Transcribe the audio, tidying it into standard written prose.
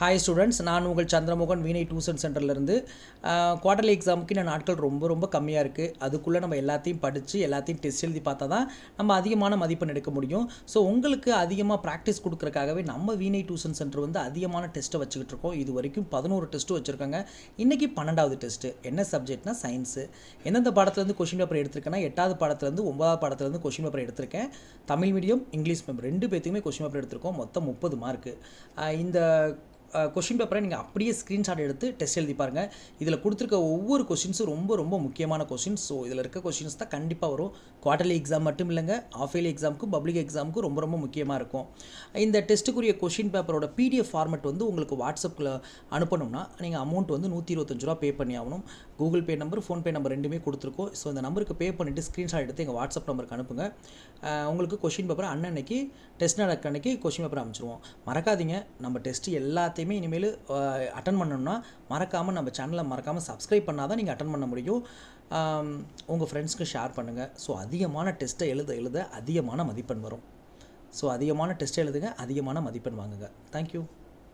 Hi students, நான் உங்கள் சந்திரமோகன் வீணை டியூஷன் சென்டர்லேருந்து. குவார்டர்லி எக்ஸாமுக்கு இன்னும் நாட்கள் ரொம்ப கம்மியாக இருக்குது. அதுக்குள்ளே நம்ம எல்லாத்தையும் படித்து எல்லாத்தையும் டெஸ்ட் எழுதி பார்த்தா தான் நம்ம அதிகமான மதிப்பெண் எடுக்க முடியும். ஸோ உங்களுக்கு அதிகமாக ப்ராக்டிஸ் கொடுக்குறக்காகவே நம்ம வீணை டியூஷன் சென்டர் வந்து அதிகமான டெஸ்ட்டை வச்சுக்கிட்டு இருக்கோம். இது வரைக்கும் 11 டெஸ்ட்டு வச்சுருக்காங்க. இன்றைக்கி 12வது டெஸ்ட்டு. என்ன சப்ஜெக்ட்னா சயின்ஸு. எந்தெந்த பாடத்துலேருந்து கொஷின் பேப்பர் எடுத்திருக்கேன்னா 8வது பாடத்துலேருந்து 9வது பாடத்துலேருந்து கொஷின் பேப்பர் எடுத்திருக்கேன். தமிழ் மீடியம், இங்கிலீஷ் மீடியம் 2 பேத்துக்குமே கொஷின் பேப்பர் எடுத்திருக்கோம். மொத்தம் 30 மார்க்கு. இந்த கொஷின் பேப்பரை நீங்கள் அப்படியே ஸ்க்ரீன்ஷாட் எடுத்து டெஸ்ட் எழுதி பாருங்கள். இதில் கொடுத்துருக்க ஒவ்வொரு கொஷின்ஸும் ரொம்ப முக்கியமான கொஷின்ஸ். ஸோ இதில் இருக்க கொஷின்ஸ் தான் கண்டிப்பாக வரும். குவார்டர்லி எக்ஸாம் மட்டும் இல்லைங்க, ஆஃப் இயர்லி எக்ஸாமுக்கும் பப்ளிக் எக்ஸாமுக்கும் ரொம்ப முக்கியமாக இருக்கும். இந்த டெஸ்ட்டுக்குரிய கொஷின் பேப்பரோட பிடிஎஃப் ஃபார்மெட் வந்து உங்களுக்கு வாட்ஸ்அப்பில் அனுப்பணும்னா நீங்கள் அமௌண்ட் வந்து ₹125 பே பண்ணி ஆகணும். Google Pay number, PhonePe number ரெண்டுமே கொடுத்துருக்கோம். ஸோ இந்த நம்பருக்கு பே பண்ணிவிட்டு ஸ்க்ரீன்ஷாட் எடுத்து எங்கள் வாட்ஸ்அப் நம்பருக்கு அனுப்புங்க. உங்களுக்கு கொஷின் பேப்பர் அன்னைக்கு டெஸ்ட் நடக்க அன்னைக்கு கொஷின் பேப்பர் அனுப்பிச்சிடுவோம். மறக்காதீங்க, நம்ம டெஸ்ட்டு எல்லாத்தையுமே இனிமேல் அட்டன் பண்ணணும்னா மறக்காமல் நம்ம சேனலை மறக்காமல் சப்ஸ்கிரைப் பண்ணால் தான் நீங்கள் அட்டன் பண்ண முடியும். உங்கள் ஃப்ரெண்ட்ஸ்க்கு ஷேர் பண்ணுங்கள். ஸோ அதிகமான டெஸ்ட்டை எழுத அதிகமான மதிப்பெண் வரும். ஸோ அதிகமான டெஸ்ட் எழுதுங்க, அதிகமான மதிப்பெண் வாங்குங்க. தேங்க்யூ.